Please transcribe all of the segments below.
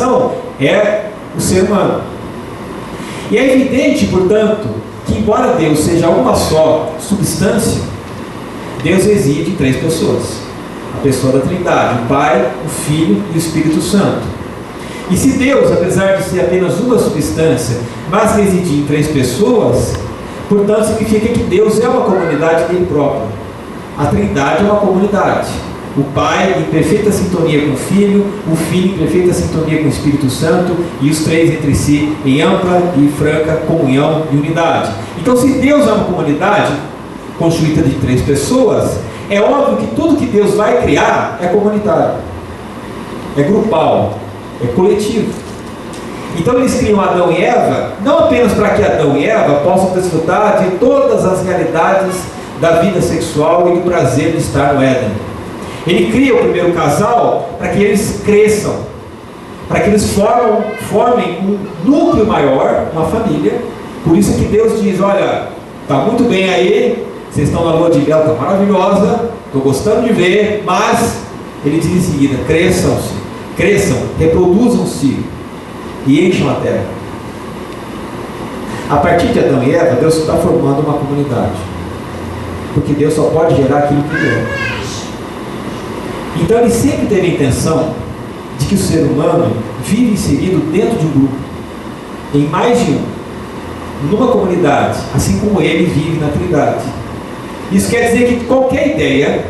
criação é o ser humano. E é evidente, portanto, que embora Deus seja uma só substância, Deus reside em 3 pessoas. A pessoa da Trindade, o Pai, o Filho e o Espírito Santo. E se Deus, apesar de ser apenas uma substância, mas residir em 3 pessoas, portanto significa que Deus é uma comunidade dele próprio. A Trindade é uma comunidade. O Pai em perfeita sintonia com o Filho, o Filho em perfeita sintonia com o Espírito Santo, e os 3 entre si em ampla e franca comunhão e unidade. Então, se Deus é uma comunidade constituída de 3 pessoas, é óbvio que tudo que Deus vai criar é comunitário, é grupal, é coletivo. Então eles criam Adão e Eva, não apenas para que Adão e Eva possam desfrutar de todas as realidades da vida sexual e do prazer de estar no Éden. Ele cria o primeiro casal para que eles cresçam, para que eles formem um núcleo maior, uma família. Por isso que Deus diz: olha, está muito bem aí, vocês estão na lua de mel, está maravilhosa, estou gostando de ver, mas ele diz em seguida: cresçam, reproduzam-se e encham a terra. A partir de Adão e Eva, Deus está formando uma comunidade, porque Deus só pode gerar aquilo que Ele é. Então Ele sempre teve a intenção de que o ser humano vive inserido dentro de um grupo, em mais de um, numa comunidade, assim como Ele vive na Trindade. Isso quer dizer que qualquer ideia,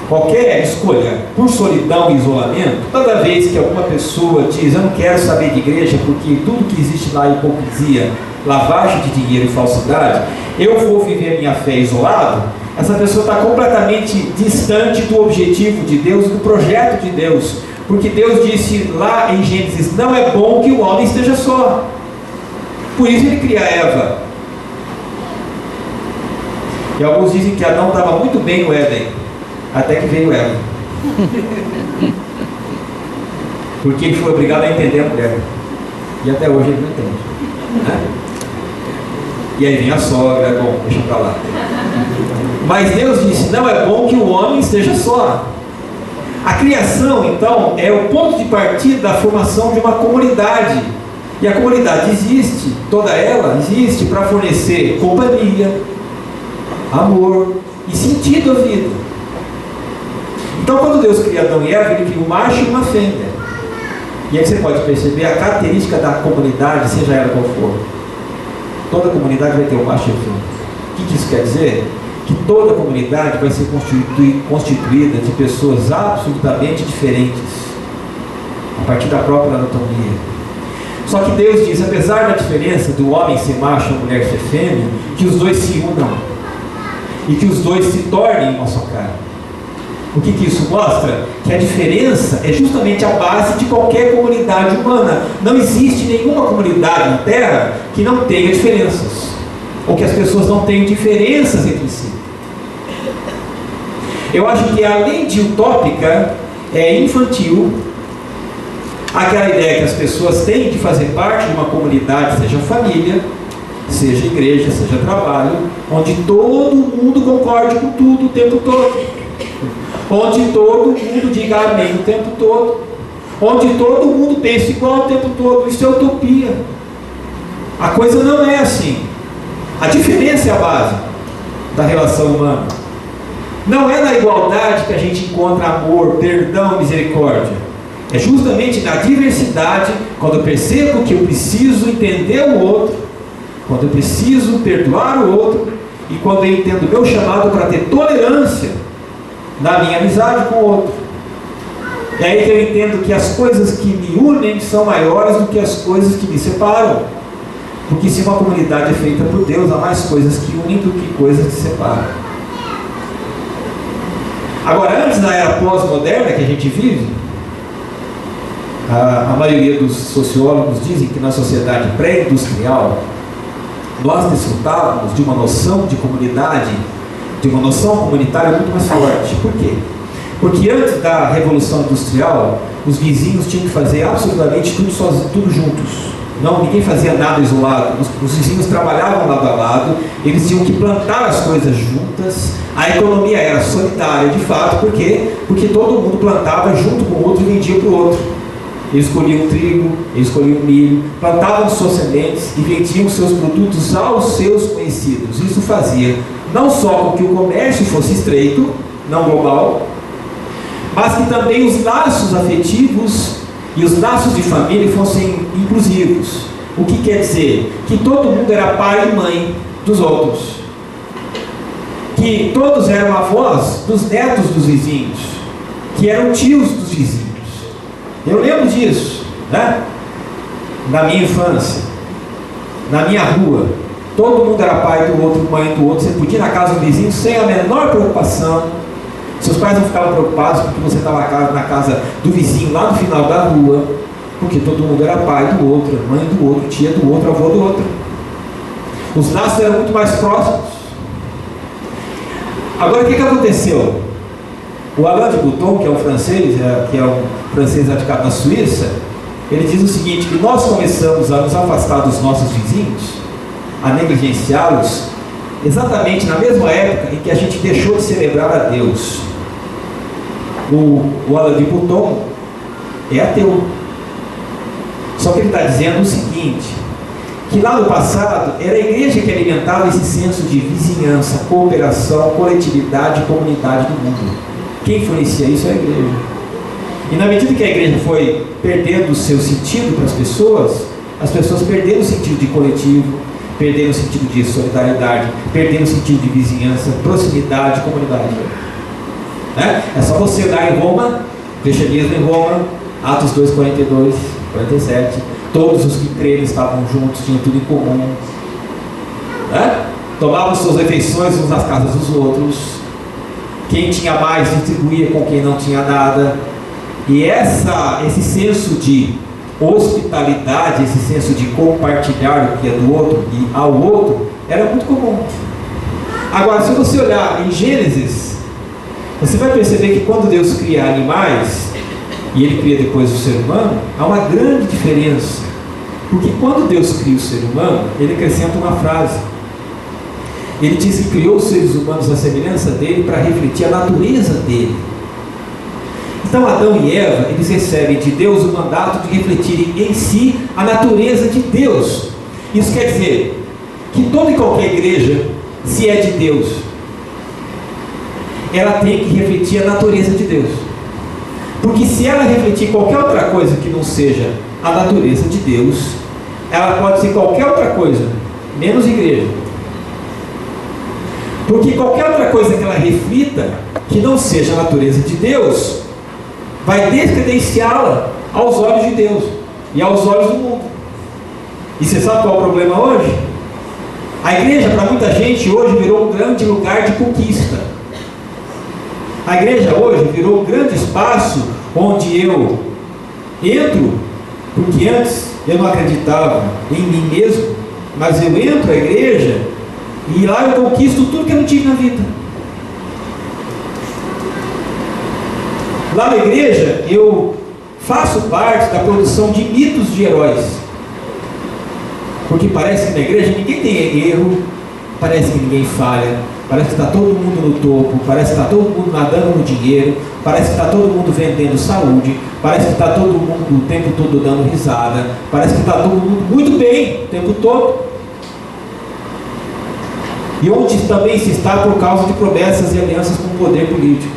qualquer escolha por solidão e isolamento, toda vez que alguma pessoa diz: eu não quero saber de igreja porque tudo que existe lá é hipocrisia, lavagem de dinheiro e falsidade, eu vou viver minha fé isolado, essa pessoa está completamente distante do objetivo de Deus, do projeto de Deus, porque Deus disse lá em Gênesis: não é bom que o homem esteja só. Por isso Ele cria Eva. E alguns dizem que Adão estava muito bem no Éden, até que veio Eva. Porque ele foi obrigado a entender a mulher. E até hoje ele não entende, né? E aí vem a sogra: bom, deixa pra lá. Mas Deus disse: não é bom que o homem esteja só. A criação, então, é o ponto de partida da formação de uma comunidade. E a comunidade existe, toda ela existe para fornecer companhia, amor e sentido à vida. Então, quando Deus cria Adão e Eva, Ele cria um macho e uma fêmea. E aí você pode perceber a característica da comunidade, seja ela qual for. Toda comunidade vai ter um macho e uma fêmea. O que isso quer dizer? Que toda comunidade vai ser constituída de pessoas absolutamente diferentes, a partir da própria anatomia. Só que Deus diz: apesar da diferença do homem ser macho e a mulher ser fêmea, que os dois se unam e que os dois se tornem uma só carne. O que isso mostra? Que a diferença é justamente a base de qualquer comunidade humana. Não existe nenhuma comunidade na Terra que não tenha diferenças, ou que as pessoas não tenham diferenças entre si. Eu acho que, além de utópica, é infantil aquela ideia que as pessoas têm de fazer parte de uma comunidade, seja família, seja igreja, seja trabalho, onde todo mundo concorde com tudo o tempo todo, onde todo mundo diga amém o tempo todo, onde todo mundo pense igual o tempo todo. Isso é utopia. A coisa não é assim. A diferença é a base da relação humana. Não é na igualdade que a gente encontra amor, perdão, misericórdia. É justamente na diversidade, quando eu percebo que eu preciso entender o outro, quando eu preciso perdoar o outro, e quando eu entendo o meu chamado para ter tolerância na minha amizade com o outro. É aí que eu entendo que as coisas que me unem são maiores do que as coisas que me separam. Porque se uma comunidade é feita por Deus, há mais coisas que unem do que coisas que separam. Agora, antes da era pós-moderna que a gente vive, a maioria dos sociólogos dizem que na sociedade pré-industrial nós desfrutávamos de uma noção de comunidade, de uma noção comunitária muito mais forte. Por quê? Porque antes da Revolução Industrial, os vizinhos tinham que fazer absolutamente tudo sozinhos, tudo juntos. Não, ninguém fazia nada isolado. Os vizinhos trabalhavam lado a lado, eles tinham que plantar as coisas juntas. A economia era solidária, de fato. Por quê? Porque todo mundo plantava junto com o outro e vendia para o outro. Eles colhiam trigo, eles colhiam milho, plantavam suas sementes e vendiam seus produtos aos seus conhecidos. Isso fazia não só com que o comércio fosse estreito, não global, mas que também os laços afetivos e os laços de família fossem inclusivos. O que quer dizer? Que todo mundo era pai e mãe dos outros, que todos eram avós dos netos dos vizinhos, que eram tios dos vizinhos. Eu lembro disso, né? Na minha infância, na minha rua, todo mundo era pai do outro, mãe do outro. Você podia ir na casa do vizinho sem a menor preocupação. Seus pais não ficavam preocupados porque você estava na casa do vizinho lá no final da rua, porque todo mundo era pai do outro, mãe do outro, tia do outro, avô do outro. Os laços eram muito mais próximos. Agora, o que aconteceu? O Alain de Botton, que é um francês, radicado na Suíça, ele diz o seguinte, que nós começamos a nos afastar dos nossos vizinhos, a negligenciá-los, exatamente na mesma época em que a gente deixou de celebrar a Deus. O Alain de Botton é ateu. Só que ele está dizendo o seguinte, que lá no passado era a igreja que alimentava esse senso de vizinhança, cooperação, coletividade e comunidade do mundo. Quem influencia isso é a igreja. E na medida que a igreja foi perdendo o seu sentido para as pessoas perderam o sentido de coletivo, perderam o sentido de solidariedade, perderam o sentido de vizinhança, proximidade, comunidade. Né? É só você olhar em Roma, cristianismo em Roma, Atos 2, 42, 47, todos os que creram estavam juntos, tinham tudo em comum. Né? Tomavam suas refeições uns nas casas dos outros. Quem tinha mais distribuía com quem não tinha nada. E esse senso de hospitalidade, esse senso de compartilhar o que é do outro e ao outro, era muito comum. Agora, se você olhar em Gênesis, você vai perceber que quando Deus cria animais, e Ele cria depois o ser humano, há uma grande diferença. Porque quando Deus cria o ser humano, Ele acrescenta uma frase. Ele diz que criou os seres humanos à semelhança dele para refletir a natureza dele. Então Adão e Eva, eles recebem de Deus o mandato de refletirem em si a natureza de Deus. Isso quer dizer que toda e qualquer igreja, se é de Deus, ela tem que refletir a natureza de Deus. Porque se ela refletir qualquer outra coisa que não seja a natureza de Deus, ela pode ser qualquer outra coisa, menos igreja. Porque qualquer outra coisa que ela reflita, que não seja a natureza de Deus, vai descredenciá-la aos olhos de Deus e aos olhos do mundo. E você sabe qual é o problema hoje? A igreja, para muita gente, hoje virou um grande lugar de conquista. A igreja hoje virou um grande espaço onde eu entro, porque antes eu não acreditava em mim mesmo, mas eu entro à igreja e lá eu conquisto tudo que eu não tive na vida. Lá na igreja eu faço parte da produção de mitos de heróis. Porque parece que na igreja ninguém tem erro, parece que ninguém falha, parece que está todo mundo no topo, parece que está todo mundo nadando no dinheiro, parece que está todo mundo vendendo saúde, parece que está todo mundo o tempo todo dando risada, parece que está todo mundo muito bem o tempo todo. E onde também se está por causa de promessas e alianças com o poder político.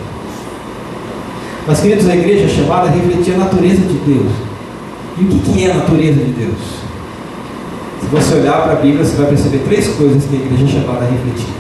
Mas, queridos, a igreja é chamada a refletir a natureza de Deus. E o que é a natureza de Deus? Se você olhar para a Bíblia, você vai perceber três coisas que a igreja é chamada a refletir.